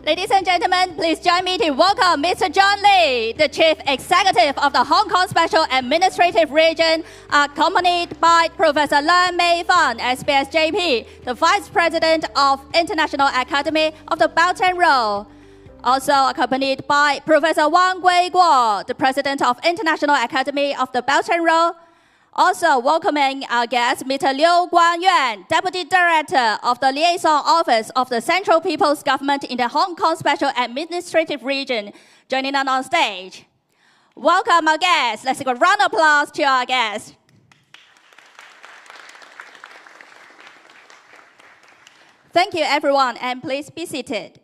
Ladies and gentlemen, please join me to welcome Mr. John Lee, the Chief Executive of the Hong Kong Special Administrative Region, accompanied by Professor Leung Mei Fan, SBSJP, the Vice President of International Academy of the Belt and Road. Also accompanied by Professor Wang Guiguo, the President of International Academy of the Belt and Road. Also welcoming our guest, Mr. Liu Guangyuan, Deputy Director of the Liaison Office of the Central People's Government in the Hong Kong Special Administrative Region, joining us on stage. Welcome our guests. Let's give a round of applause to our guests. Thank you, everyone, and please be seated.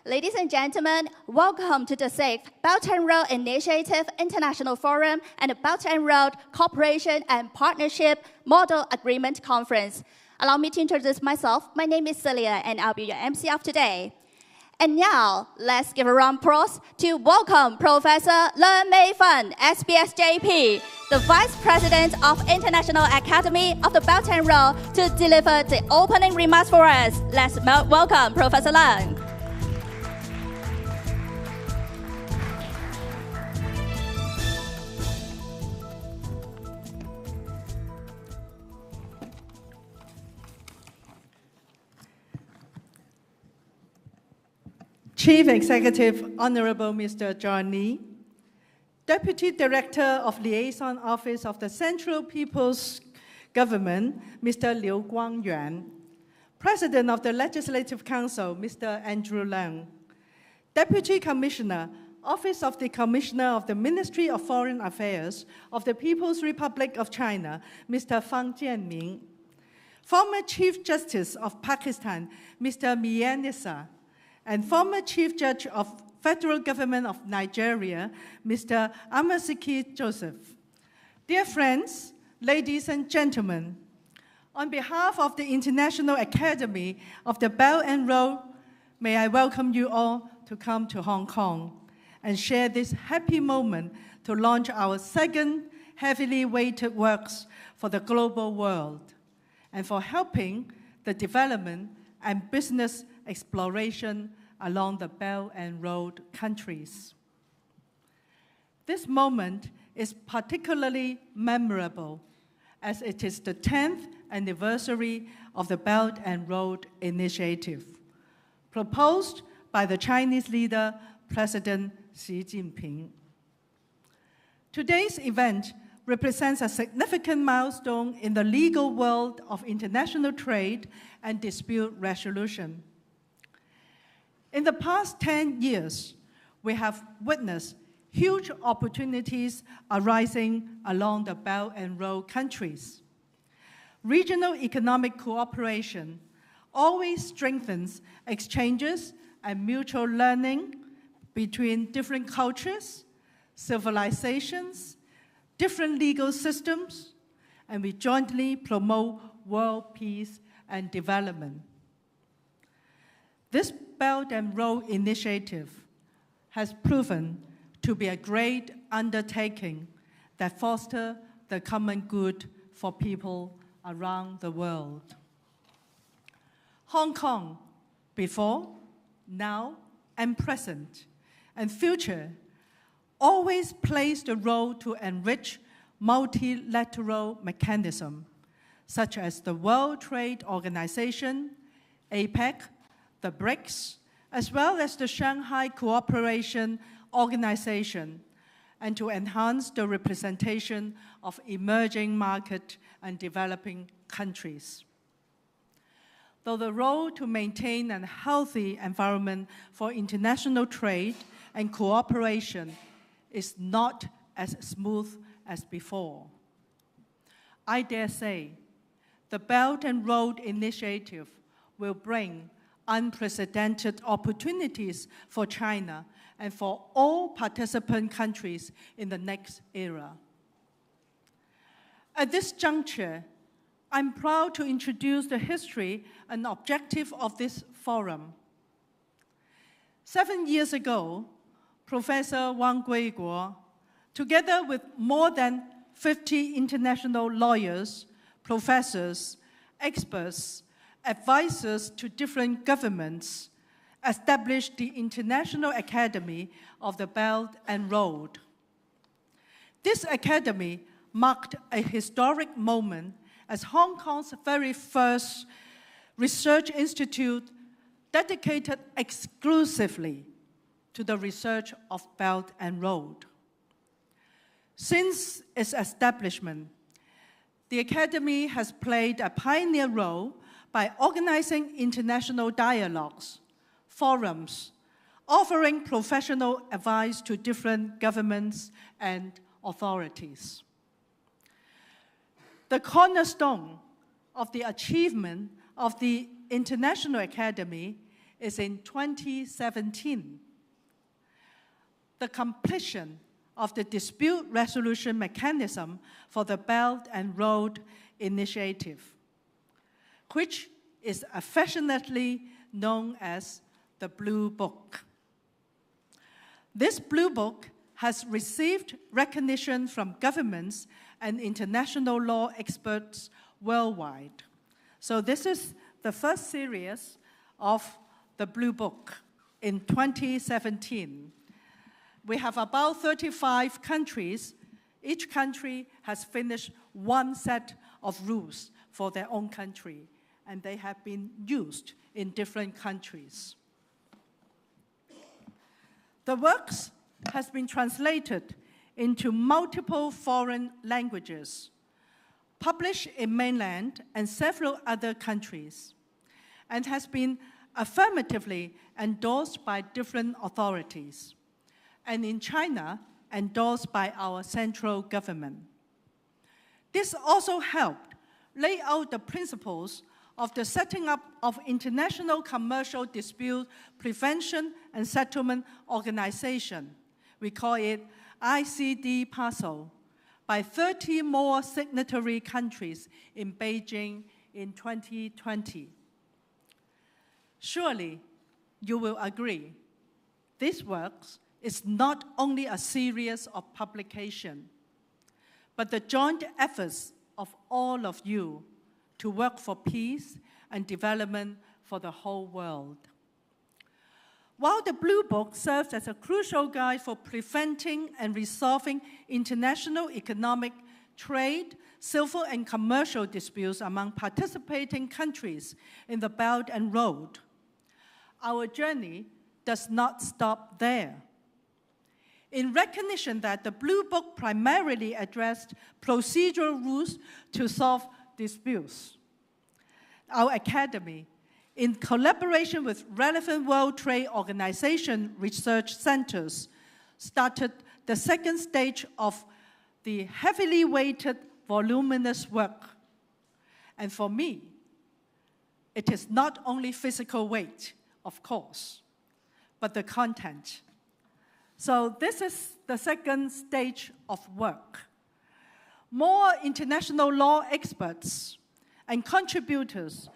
Ladies and gentlemen, welcome to the 6th Belt and Road Initiative International Forum and the Belt and Road Cooperation and Partnership Model Agreement Conference. Allow me to introduce myself. My name is Celia, and I'll be your MC of today. And now, let's give a round of applause to welcome Professor Leung Mei Fan, SBSJP, the Vice President of International Academy of the Belt and Road, to deliver the opening remarks for us. Let's welcome Professor Leung. Chief Executive Honorable Mr. John Lee, Deputy Director of Liaison Office of the Central People's Government, Mr. Liu Guangyuan, President of the Legislative Council, Mr. Andrew Leung, Deputy Commissioner, Office of the Commissioner of the Ministry of Foreign Affairs of the People's Republic of China, Mr. Fang Jianming, former Chief Justice of Pakistan, Mr. Mian Nissa, and former Chief Judge of Federal Government of Nigeria, Mr. Amasiki Joseph. Dear friends, ladies and gentlemen, on behalf of the International Academy of the Belt and Road, may I welcome you all to come to Hong Kong and share this happy moment to launch our second heavily weighted works for the global world and for helping the development and business exploration along the Belt and Road countries. This moment is particularly memorable as it is the 10th anniversary of the Belt and Road Initiative, proposed by the Chinese leader, President Xi Jinping. Today's event represents a significant milestone in the legal world of international trade and dispute resolution. In the past 10 years, we have witnessed huge opportunities arising along the Belt and Road countries. Regional economic cooperation always strengthens exchanges and mutual learning between different cultures, civilizations, different legal systems, and we jointly promote world peace and development. This Belt and Road Initiative has proven to be a great undertaking that fosters the common good for people around the world. Hong Kong, before, now, and present, and future, always plays the role to enrich multilateral mechanisms, such as the World Trade Organization, APEC, the BRICS, as well as the Shanghai Cooperation Organization, and to enhance the representation of emerging market and developing countries. Though the role to maintain a healthy environment for international trade and cooperation is not as smooth as before, I dare say the Belt and Road Initiative will bring unprecedented opportunities for China and for all participant countries in the next era. At this juncture, I'm proud to introduce the history and objective of this forum. 7 years ago, Professor Wang Guiguo, Together with more than 50 international lawyers, professors, experts, advisors to different governments, established the International Academy of the Belt and Road. This academy marked a historic moment as Hong Kong's very first research institute dedicated exclusively to the research of Belt and Road. Since its establishment, the Academy has played a pioneer role by organizing international dialogues, forums, offering professional advice to different governments and authorities. The cornerstone of the achievement of the International Academy is in 2017, the completion of the dispute resolution mechanism for the Belt and Road Initiative, which is affectionately known as the Blue Book. This Blue Book has received recognition from governments and international law experts worldwide. So this is the first series of the Blue Book in 2017. We have about 35 countries. Each country has finished one set of rules for their own country, and they have been used in different countries. The works has been translated into multiple foreign languages, published in mainland and several other countries, and has been affirmatively endorsed by different authorities, and in China, endorsed by our central government. This also helped lay out the principles of the setting up of International Commercial Dispute Prevention and Settlement Organization. We call it ICD-PASO, by 30 more signatory countries in Beijing in 2020. Surely, you will agree, this work is not only a series of publication, but the joint efforts of all of you to work for peace and development for the whole world. While the Blue Book serves as a crucial guide for preventing and resolving international economic, trade, civil and commercial disputes among participating countries in the Belt and Road, our journey does not stop there. In recognition that the Blue Book primarily addressed procedural rules to solve disputes, our Academy, in collaboration with relevant World Trade Organization research centers, started the second stage of the heavily weighted, voluminous work. And for me, it is not only physical weight, of course, but the content. So this is the second stage of work. More international law experts and contributors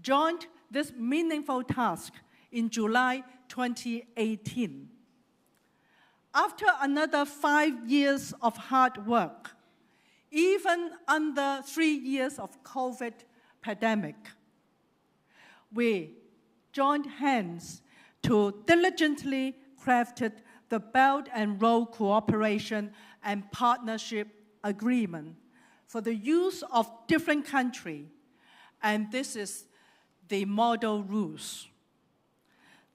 joined this meaningful task in July 2018. After another 5 years of hard work, even under 3 years of COVID pandemic, we joined hands to diligently crafted the Belt and Road Cooperation and Partnership Agreement for the use of different countries, and this is the model rules.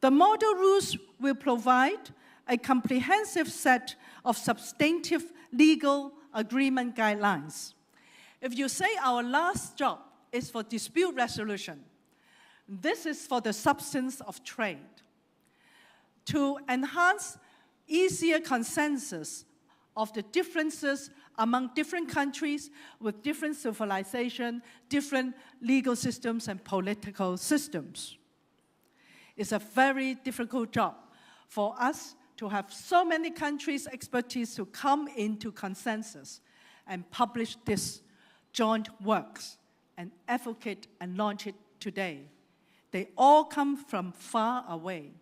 The model rules will provide a comprehensive set of substantive legal agreement guidelines. If you say our last job is for dispute resolution, this is for the substance of trade. To enhance easier consensus of the differences among different countries with different civilization, different legal systems and political systems. It's a very difficult job for us to have so many countries' expertise to come into consensus and publish this joint works and advocate and launch it today. They all come from far away.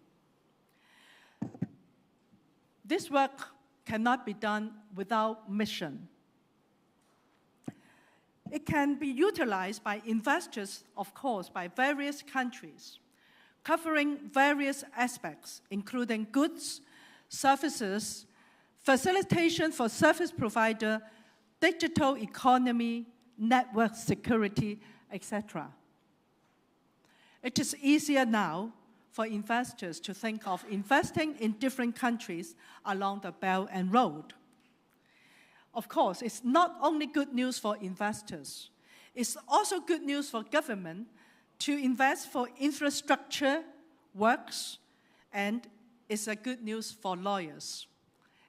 This work cannot be done without mission. It can be utilized by investors, of course, by various countries, covering various aspects, including goods, services, facilitation for service provider, digital economy, network security, etc. It is easier now for investors to think of investing in different countries along the Belt and Road. Of course, it's not only good news for investors, it's also good news for government to invest for infrastructure works, and it's a good news for lawyers.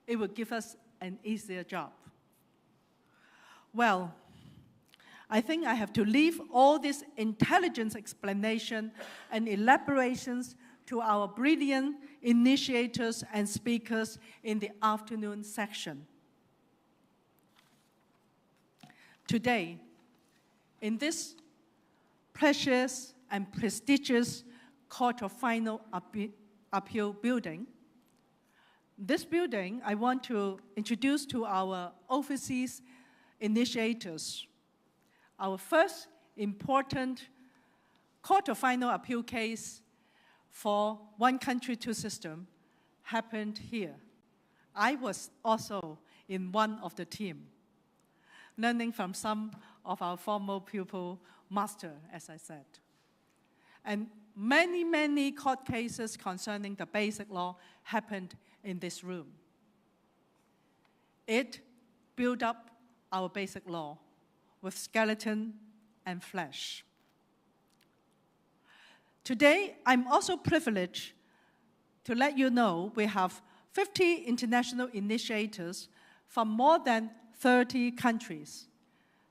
It will give us an easier job. Well, I think I have to leave all this intelligent explanation and elaborations to our brilliant initiators and speakers in the afternoon section. Today, in this precious and prestigious Court of Final Appeal building, this building I want to introduce to our overseas initiators. Our first important Court of Final Appeal case for one country, two systems happened here. I was also in one of the team, learning from some of our former pupil master, as I said. And many, many court cases concerning the basic law happened in this room. It built up our basic law with skeleton and flesh. Today, I'm also privileged to let you know we have 50 international initiators from more than 30 countries,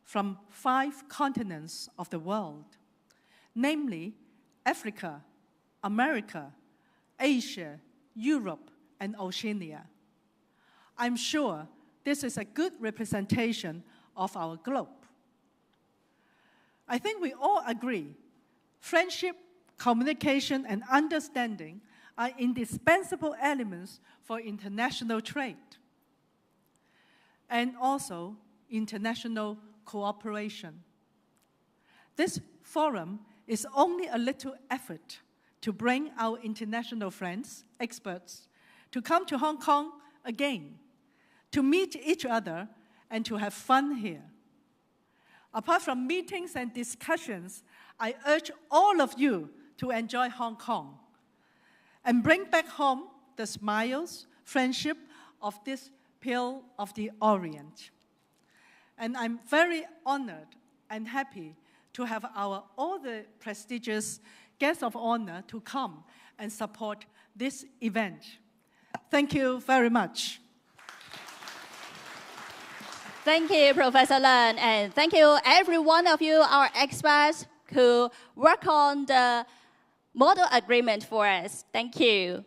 from 5 continents of the world, namely Africa, America, Asia, Europe, and Oceania. I'm sure this is a good representation of our globe. I think we all agree friendship, communication, and understanding are indispensable elements for international trade and also international cooperation. This forum is only a little effort to bring our international friends, experts, to come to Hong Kong again, to meet each other and to have fun here. Apart from meetings and discussions, I urge all of you to enjoy Hong Kong and bring back home the smiles, friendship of this Pearl of the Orient. And I'm very honored and happy to have all the prestigious guests of honor to come and support this event. Thank you very much. Thank you, Professor Leung, and thank you every one of you, our experts who work on the model agreement for us. Thank you.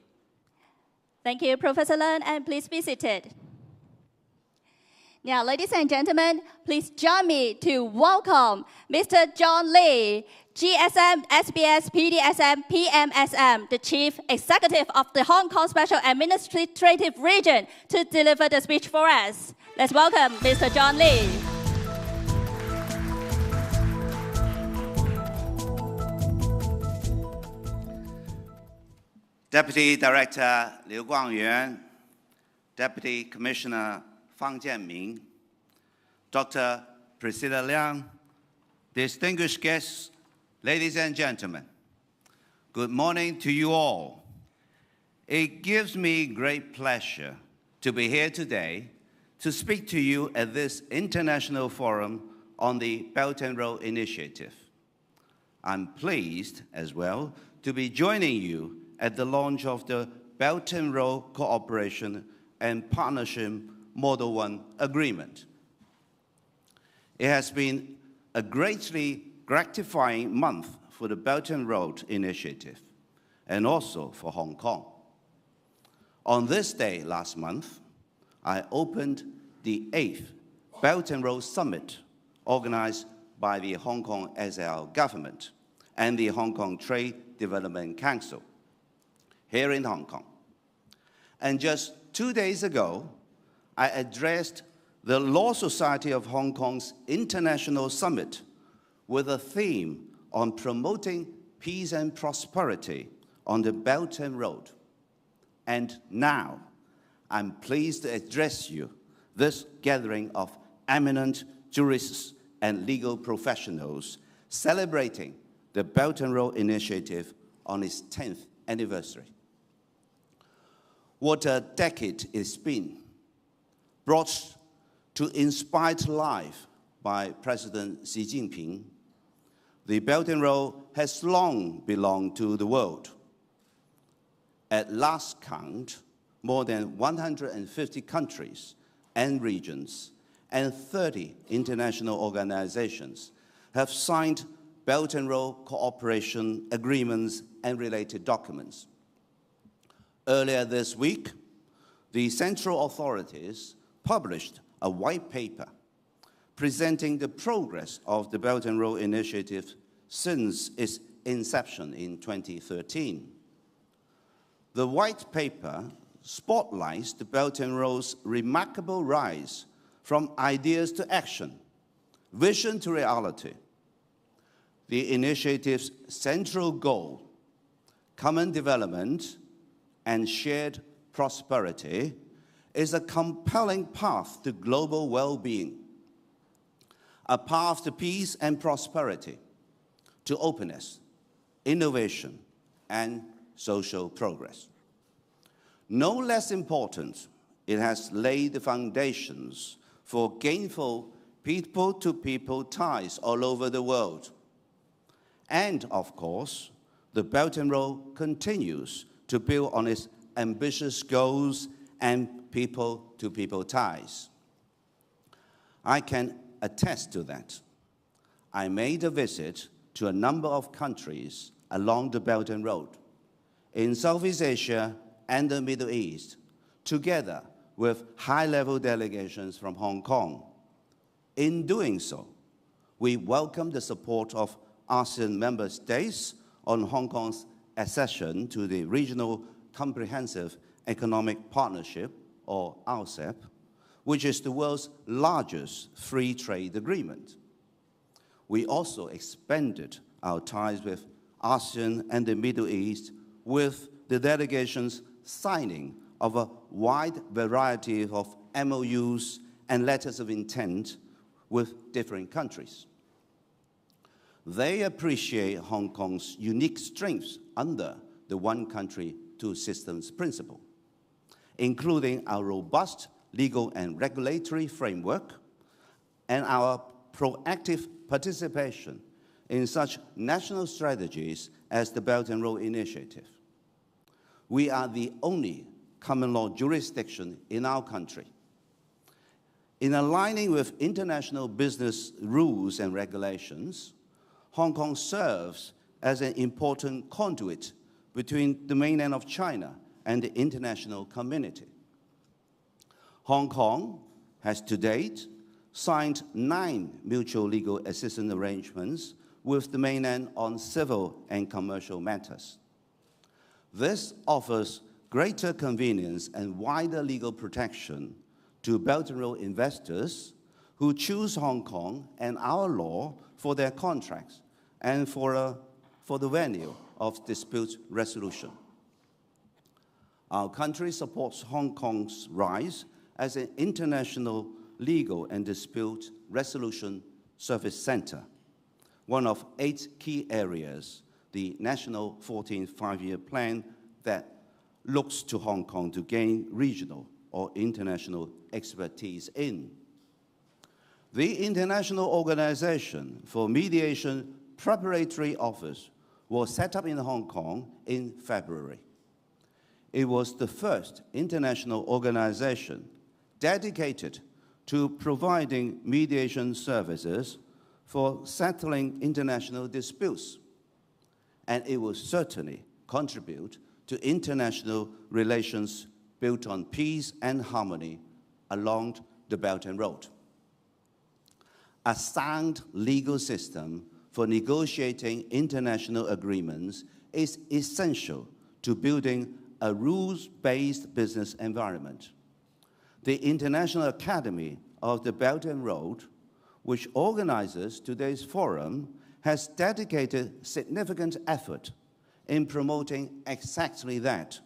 Thank you, Professor Leung, and please be seated. Now, ladies and gentlemen, please join me to welcome Mr. John Lee, GSM, SBS, PDSM, PMSM, the Chief Executive of the Hong Kong Special Administrative Region, to deliver the speech for us. Let's welcome Mr. John Lee. Deputy Director Liu Guangyuan, Deputy Commissioner Fang Jianming, Dr. Priscilla Liang, distinguished guests, ladies and gentlemen, good morning to you all. It gives me great pleasure to be here today to speak to you at this international forum on the Belt and Road Initiative. I'm pleased as well to be joining you at the launch of the Belt and Road Cooperation and Partnership Model 1 Agreement. It has been a greatly gratifying month for the Belt and Road Initiative and also for Hong Kong. On this day last month, I opened the 8th Belt and Road Summit organized by the Hong Kong SAR government and the Hong Kong Trade Development Council here in Hong Kong. And just 2 days ago, I addressed the Law Society of Hong Kong's International Summit with a theme on promoting peace and prosperity on the Belt and Road. And now, I'm pleased to address you, this gathering of eminent jurists and legal professionals celebrating the Belt and Road Initiative on its 10th anniversary. What a decade it's been, brought to inspired life by President Xi Jinping. The Belt and Road has long belonged to the world. At last count, more than 150 countries and regions and 30 international organizations have signed Belt and Road cooperation agreements and related documents. Earlier this week, the central authorities published a white paper presenting the progress of the Belt and Road Initiative since its inception in 2013. The white paper spotlights the Belt and Road's remarkable rise from ideas to action, vision to reality. The initiative's central goal, common development and shared prosperity, is a compelling path to global well-being, a path to peace and prosperity, to openness, innovation, and social progress. No less important, it has laid the foundations for gainful people-to-people ties all over the world. And, of course, the Belt and Road continues to build on its ambitious goals and people-to-people ties. I can attest to that. I made a visit to a number of countries along the Belt and Road, in Southeast Asia and the Middle East, together with high-level delegations from Hong Kong. In doing so, we welcome the support of ASEAN member states on Hong Kong's accession to the Regional Comprehensive Economic Partnership, or RCEP, which is the world's largest free trade agreement. We also expanded our ties with ASEAN and the Middle East with the delegations signing of a wide variety of MOUs and letters of intent with different countries. They appreciate Hong Kong's unique strengths under the one country, two systems principle, including our robust legal and regulatory framework and our proactive participation in such national strategies as the Belt and Road Initiative. We are the only common law jurisdiction in our country. In aligning with international business rules and regulations, Hong Kong serves as an important conduit between the mainland of China and the international community. Hong Kong has to date signed 9 mutual legal assistance arrangements with the mainland on civil and commercial matters. This offers greater convenience and wider legal protection to Belt and Road investors who choose Hong Kong and our law for their contracts and for the venue of dispute resolution. Our country supports Hong Kong's rise as an international legal and dispute resolution service center, one of 8 key areas, the National 14th Five-Year Plan that looks to Hong Kong to gain regional or international expertise in. The International Organization for Mediation Preparatory Office was set up in Hong Kong in February. It was the first international organization dedicated to providing mediation services for settling international disputes, and it will certainly contribute to international relations built on peace and harmony along the Belt and Road. A sound legal system for negotiating international agreements is essential to building a rules-based business environment. the International Academy of the Belt and Road, which organizes today's forum, has dedicated significant effort in promoting exactly that.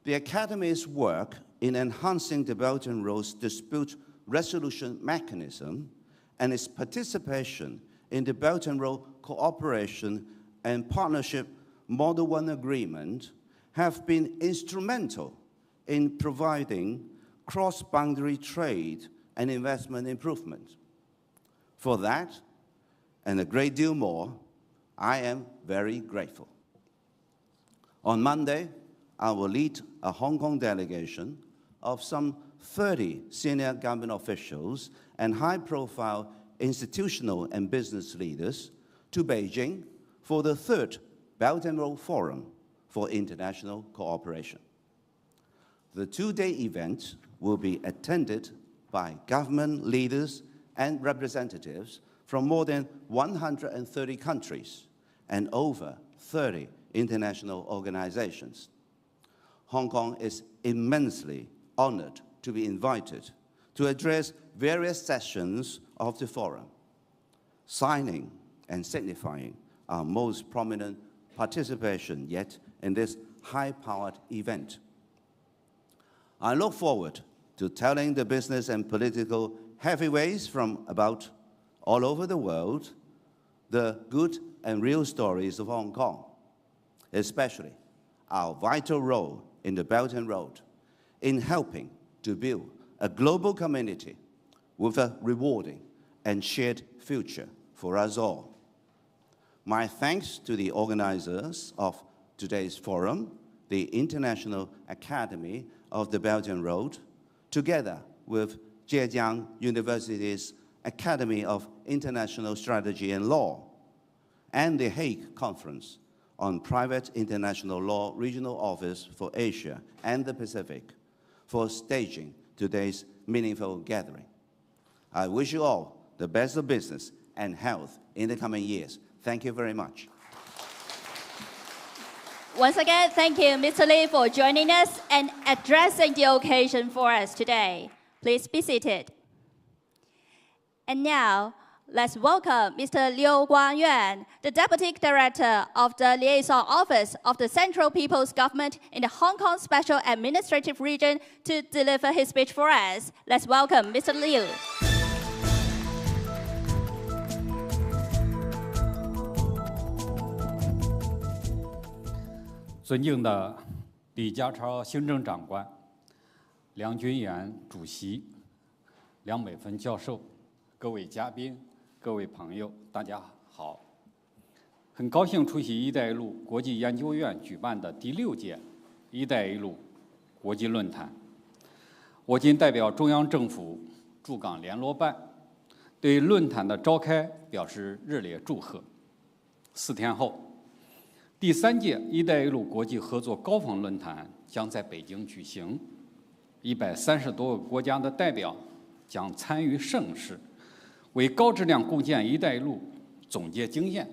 The Academy's work in enhancing the Belt and Road's dispute resolution mechanism and its participation in the Belt and Road Cooperation and Partnership Model 1 Agreement have been instrumental in providing cross-boundary trade and investment improvement. For that, and a great deal more, I am very grateful. On Monday, I will lead a Hong Kong delegation of some 30 senior government officials and high-profile institutional and business leaders to Beijing for the 3rd Belt and Road Forum for International Cooperation. The two-day event will be attended by government leaders and representatives from more than 130 countries and over 30 international organizations. Hong Kong is immensely honored to be invited to address various sessions of the forum, signing and signifying our most prominent participation yet in this high-powered event. I look forward to telling the business and political heavyweights from about all over the world the good and real stories of Hong Kong, especially our vital role in the Belt and Road in helping to build a global community with a rewarding and shared future for us all. My thanks to the organizers of today's forum, the International Academy of the Belt and Road, together with Zhejiang University's Academy of International Strategy and Law, and the Hague Conference on Private International Law Regional Office for Asia and the Pacific for staging today's meaningful gathering. I wish you all the best of business and health in the coming years. Thank you very much. Once again, thank you, Mr. Lee, for joining us and addressing the occasion for us today. Please be seated. And now, let's welcome Mr. Liu Guangyuan, the Deputy Director of the Liaison Office of the Central People's Government in the Hong Kong Special Administrative Region, to deliver his speech for us. Let's welcome Mr. Liu. 尊敬的李家超行政长官、梁君彥主席、梁美芬教授、各位嘉宾、各位朋友，大家好！很高兴出席“一带一路”国际研究院举办的第6届“一带一路”国际论坛。我谨代表中央政府驻港联络办，对论坛的召开表示热烈祝贺。4天后，第3届“一带一路”国际合作高峰论坛将在北京举行，130多个国家的代表将参与盛事，为高质量共建“一带一路”总结经验，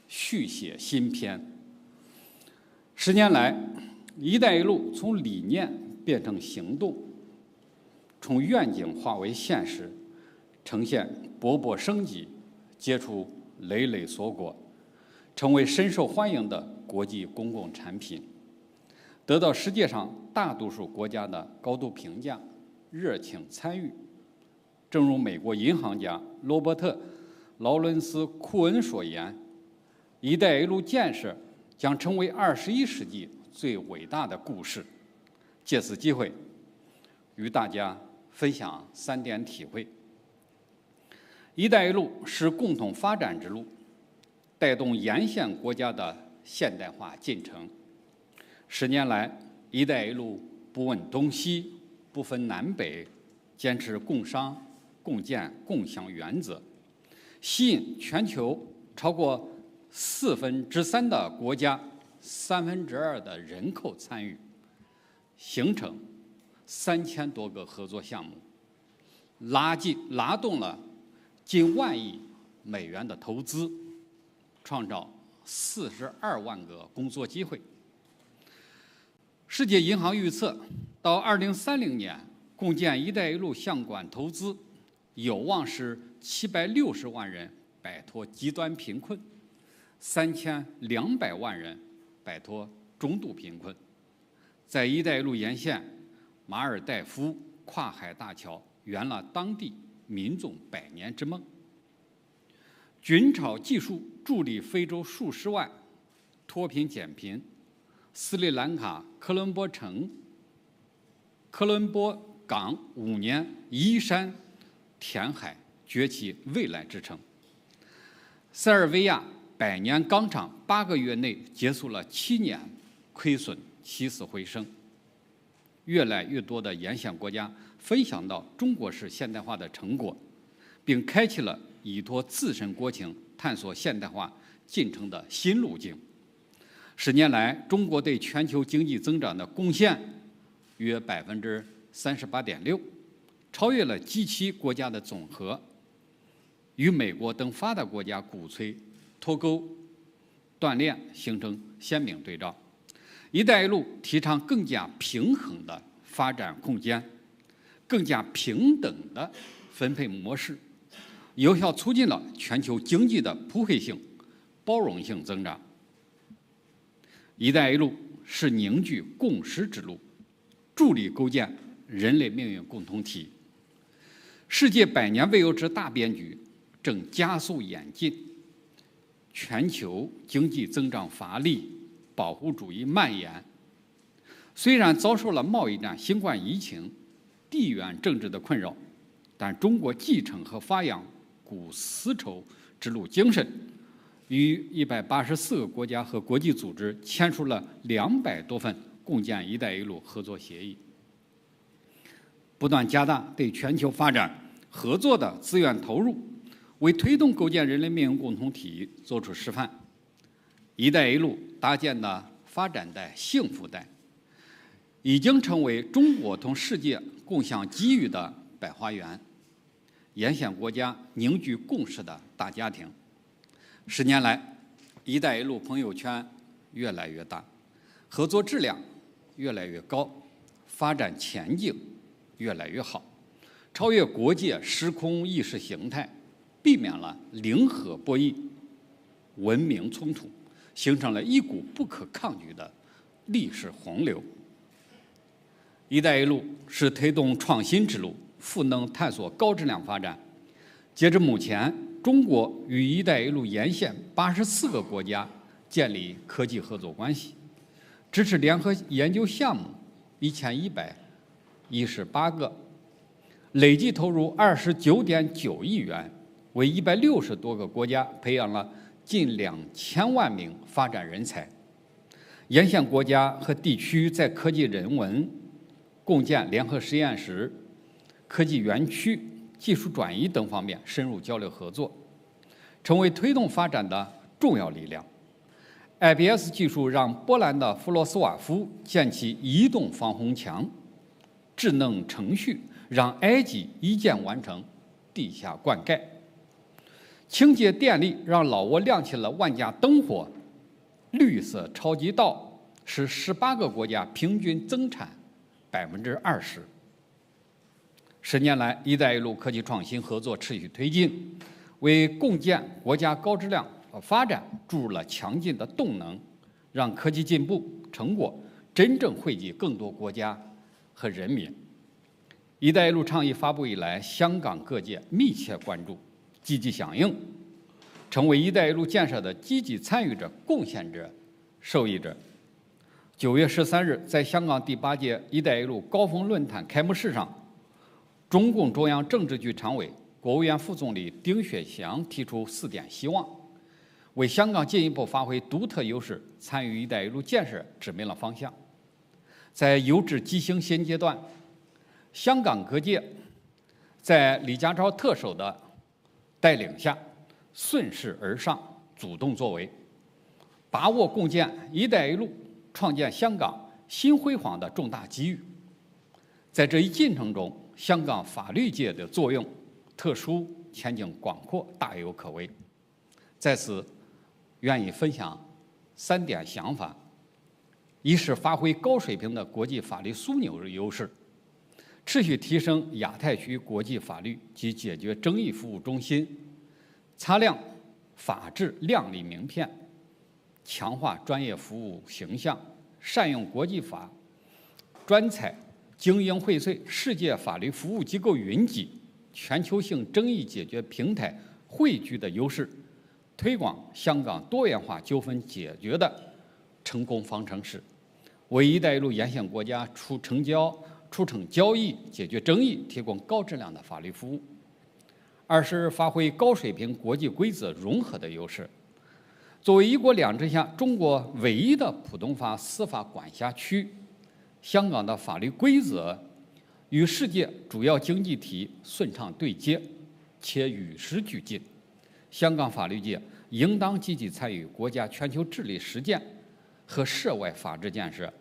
续写新篇。10年来，“一带一路”从理念变成行动，从愿景化为现实，呈现勃勃生机，结出累累硕果，成为深受欢迎的国际公共产品，得到世界上大多数国家的高度评价、热情参与。正如美国银行家罗伯特·劳伦斯·库恩所言，“一带一路”建设将成为21世纪最伟大的故事。借此机会，与大家分享3点体会。“一带一路”是共同发展之路，带动沿线国家的现代化进程。10年来，“一带一路”不问东西，不分南北，坚持共商、共建、共享原则，吸引全球超过3/4的国家、2/3的人口参与，形成3000多个合作项目，拉动了近1万亿美元的投资，创造42万个工作机会。世界银行预测，到2030年，共建“一带一路”相关投资有望使760万人摆脱极端贫困，3200万人摆脱中度贫困。在“一带一路”沿线，马尔代夫跨海大桥圆了当地民众100年之梦。菌草技术助力非洲数十万脱贫减贫。斯里兰卡科伦坡港5年移山填海，崛起未来之城。塞尔维亚100年钢厂8个月内结束了7年亏损，起死回生。越来越多的沿线国家分享到中国式现代化的成果，并开启了依托自身国情探索现代化进程的新路径。10年来，中国对全球经济增长的贡献约38.6%，超越了 G7 国家的总和，与美国等发达国家鼓吹脱钩锻炼形成鲜明对照。“一带一路”提倡更加平衡的发展空间，更加平等的分配模式，有效促进了全球经济的普惠性、包容性增长。“一带一路”是凝聚共识之路，助力构建人类命运共同体。世界100年未有之大变局正加速演进，全球经济增长乏力，保护主义蔓延。虽然遭受了贸易战、新冠疫情、地缘政治的困扰，但中国继承和发扬古丝绸之路精神，与184个国家和国际组织签署了200多份共建“一带一路”合作协议，不断加大对全球发展合作的资源投入，为推动构建人类命运共同体作出示范。“一带一路”搭建的发展带、幸福带，已经成为中国同世界共享机遇的百花园，沿线国家凝聚共识的大家庭。10年来，“一带一路”朋友圈越来越大，合作质量越来越高，发展前景越来越好，超越国界时空意识形态，避免了零和博弈、文明冲突，形成了一股不可抗拒的历史洪流。“一带一路”是推动创新之路，赋能探索高质量发展。截至目前，中国与“一带一路”沿线84个国家建立科技合作关系，支持联合研究项目1118个，累计投入29.9亿元，为160多个国家培养了近2000万名发展人才。沿线国家和地区在科技、人文、共建联合实验室、科技园区、技术转移等方面深入交流合作，成为推动发展的重要力量。IBS 技术让波兰的弗罗斯瓦夫建起移动防洪墙，智能程序让埃及一键完成地下灌溉，清洁电力让老挝亮起了万家灯火，绿色超级道使18个国家平均增产20%。10年来，“一带一路”科技创新合作持续推进，为共建国家高质量发展注入了强劲的动能，让科技进步成果真正惠及更多国家和人民。“一带一路”倡议发布以来，香港各界密切关注，积极响应，成为“一带一路”建设的积极参与者、贡献者、受益者。9月13日，在香港第8届“一带一路”高峰论坛开幕式上，中共中央政治局常委、国务院副总理丁薛祥提出4点希望，为香港进一步发挥独特优势、参与“一带一路”建设指明了方向。在由治及兴新阶段，香港各界在李家超特首的带领下，顺势而上，主动作为，把握共建“一带一路”创建香港新辉煌的重大机遇。在这一进程中，香港法律界的作用特殊、前景广阔，大有可为。在此，愿意分享3点想法。一是发挥高水平的国际法律枢纽优势，持续提升亚太区国际法律及解决争议服务中心，擦亮法治亮丽名片，强化专业服务形象，善用国际法专才、精英荟萃、世界法律服务机构云集、全球性争议解决平台汇聚的优势，推广香港多元化纠纷解决的成功方程式，为“一带一路”沿线国家促成交易、解决争议提供高质量的法律服务。二是发挥高水平国际规则融合的优势。作为“一国两制”下中国唯一的普通法司法管辖区，香港的法律规则与世界主要经济体顺畅对接，且与时俱进。香港法律界应当积极参与国家全球治理实践和涉外法治建设，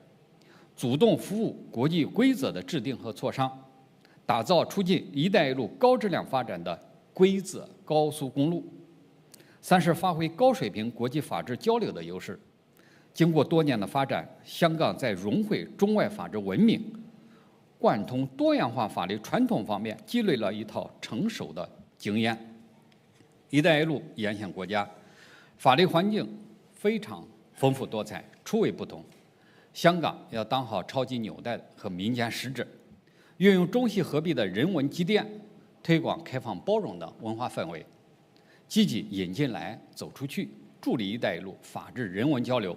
主动服务国际规则的制定和磋商，打造促进“一带一路”高质量发展的规则高速公路。三是发挥高水平国际法治交流的优势。经过多年的发展，香港在融汇中外法治文明、贯通多样化法律传统方面积累了一套成熟的经验。“一带一路”沿线国家法律环境非常丰富多彩，初为不同。香港要当好超级纽带和民间使者，运用中西合璧的人文积淀，推广开放包容的文化氛围，积极引进来走出去，助力“一带一路”法治人文交流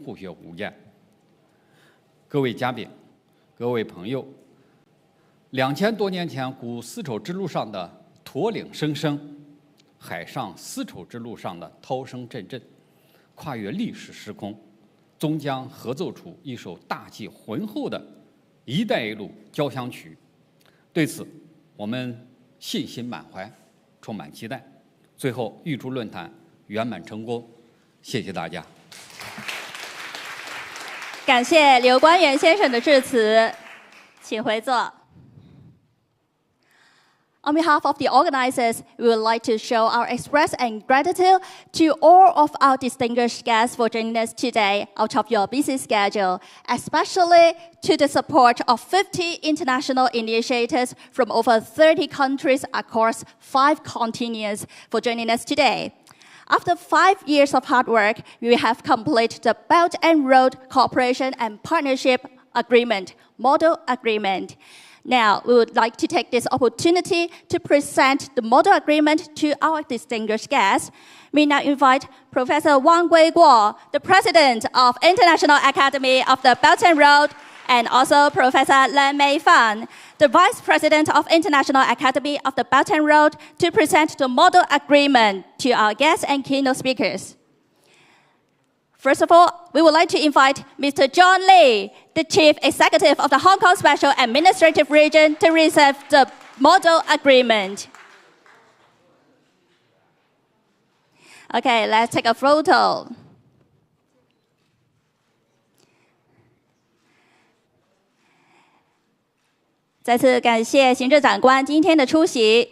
互学互鉴。各位嘉宾、各位朋友，2000多年前古丝绸之路上的驼岭声声，海上丝绸之路上的涛声阵阵，跨越历史时空，终将合奏出一首大气浑厚的“一带一路”交响曲。对此，我们信心满怀，充满期待。最后，预祝论坛圆满成功，谢谢大家。感谢刘光源先生的致辞，请回座。On behalf of the organizers, we would like to show our express and gratitude to all of our distinguished guests for joining us today out of your busy schedule, especially to the support of 50 international initiators from over 30 countries across 5 continents for joining us today. After 5 years of hard work, we have completed the Belt and Road Cooperation and Partnership Agreement, Model Agreement. Now, we would like to take this opportunity to present the model agreement to our distinguished guests. We now invite Professor Wang Guiguo, the President of International Academy of the Belt and Road, and also Professor Lan Meifan, the Vice President of International Academy of the Belt and Road, to present the model agreement to our guests and keynote speakers. First of all, we would like to invite Mr. John Lee, the Chief Executive of the Hong Kong Special Administrative Region, to receive the model agreement. Okay, let's take a photo. Once again, thank you, 行政长官今天的出席。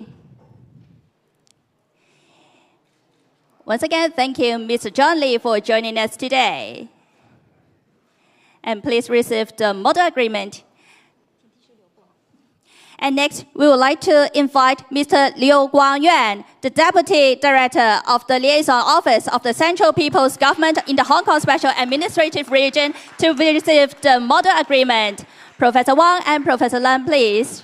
Once again, thank you, Mr. John Lee, for joining us today. And please receive the model agreement. And next, we would like to invite Mr. Liu Guangyuan, the Deputy Director of the Liaison Office of the Central People's Government in the Hong Kong Special Administrative Region, to receive the model agreement. Professor Wang and Professor Lan, please.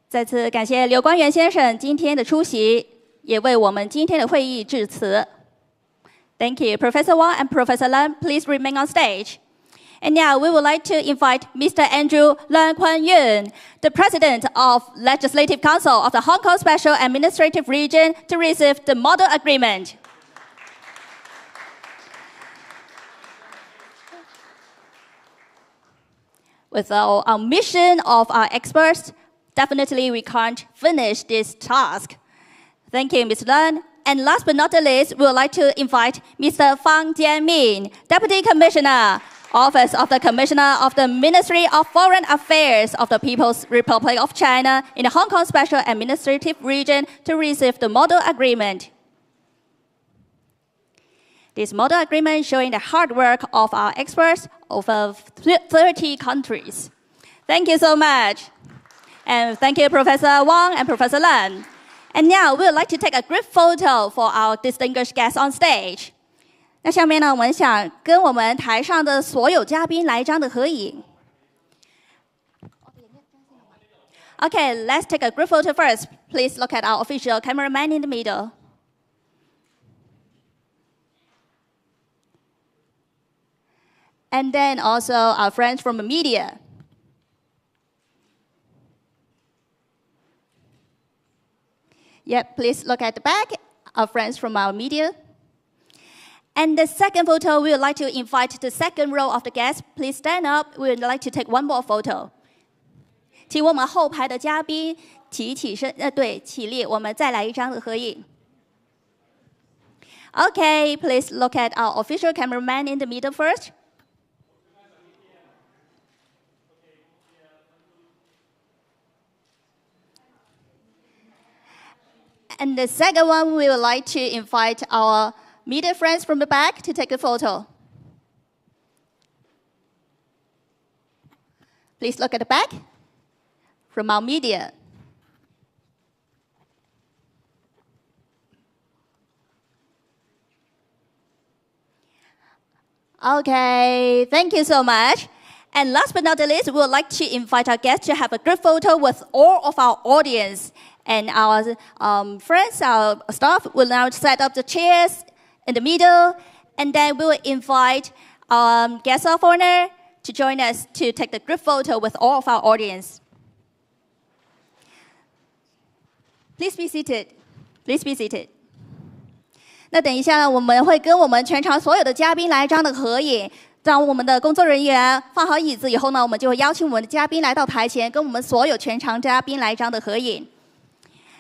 再次感谢刘光源先生今天的出席，也为我们今天的会议致辞。Thank you. Professor Wang and Professor Lan, please remain on stage. And now we would like to invite Mr. Andrew Leung Kwan Yun, the President of Legislative Council of the Hong Kong Special Administrative Region, to receive the model agreement. Without our mission of our experts, definitely we can't finish this task. Thank you, Mr. Leung. And last but not the least, we would like to invite Mr. Fang Jianmin, Deputy Commissioner, Office of the Commissioner of the Ministry of Foreign Affairs of the People's Republic of China in the Hong Kong Special Administrative Region, to receive the model agreement. This model agreement showing the hard work of our experts over 30 countries. Thank you so much. And thank you, Professor Wang and Professor Lan. And now we would like to take a group photo for our distinguished guests on stage. 那下面呢，我们想跟我们台上的所有嘉宾来一张的合影。Okay, let's take a group photo first. Please look at our official cameraman in the middle. And then also our friends from the media. Yep, please look at the back, our friends from our media. And the second photo, we would like to invite the second row of the guests. Please stand up. We would like to take one more photo. 请我们后排的嘉宾起身，起立，我们再来一张的合影。Okay, please look at our official cameraman in the middle first. And the second one, we would like to invite our media friends from the back to take a photo. Please look at the back from our media. Okay, thank you so much. And last but not the least, we would like to invite our guests to have a group photo with all of our audience. And our friends, our staff will now set up the chairs in the middle. And then we will invite guests of honor to join us to take the group photo with all of our audience. Please be seated. Please be seated. 那等一下呢，我们会跟我们全场所有的嘉宾来一张的合影。当我们的工作人员放好椅子以后呢，我们就会邀请我们的嘉宾来到台前，跟我们所有全场嘉宾来一张的合影。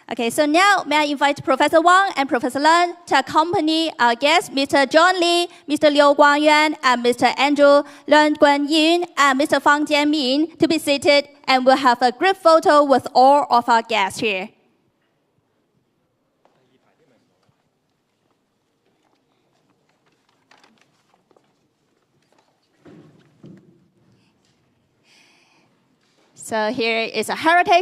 Okay, so now may I invite Professor Wang and Professor Lan to accompany our guests, Mr. John Lee, Mr. Liu Guangyuan, and Mr. Andrew Leung Guanyun, and Mr. Fang Jianmin to be seated, and we'll have a group photo with all of our guests here. So here is a heritage